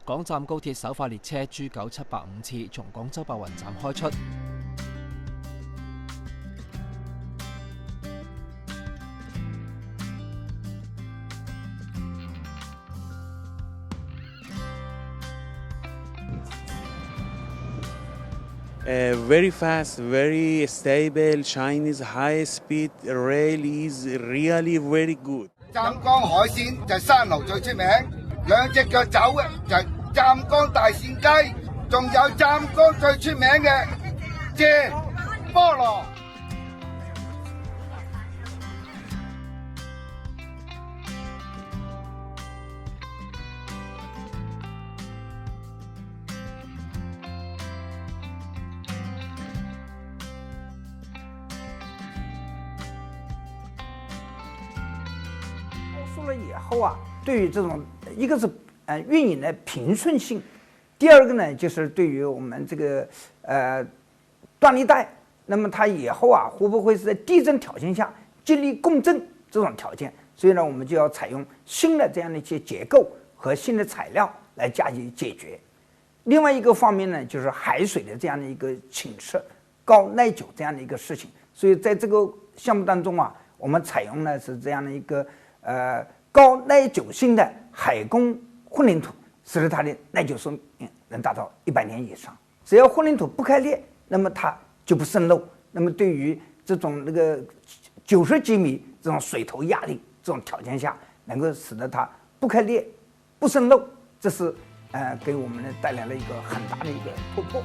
港站高鐵首快列車 G9785 次從廣州白雲站開出。Very fast, very stable. Chinese high-speed rail is really very good. 湛江海鮮就係山路最出名，兩隻腳走嘅就係湛江大扇雞，仲有湛江最出名嘅蔗菠蘿。说了以后啊，对于这种一个是运营的平顺性，第二个呢就是对于我们这个断离带，那么它以后啊会不会是在地震条件下激励共振这种条件？所以呢，我们就要采用新的这样的一些结构和新的材料来加以解决。另外一个方面呢，就是海水的这样的一个侵蚀、高耐久这样的一个事情。所以在这个项目当中啊，我们采用的是这样的一个高耐久性的海工混凝土，使得它的耐久寿命能达到100年以上。只要混凝土不开裂，那么它就不渗漏。那么对于这种那个90几米这种水头压力这种条件下，能够使得它不开裂、不渗漏，这是给我们呢带来了一个很大的一个突破。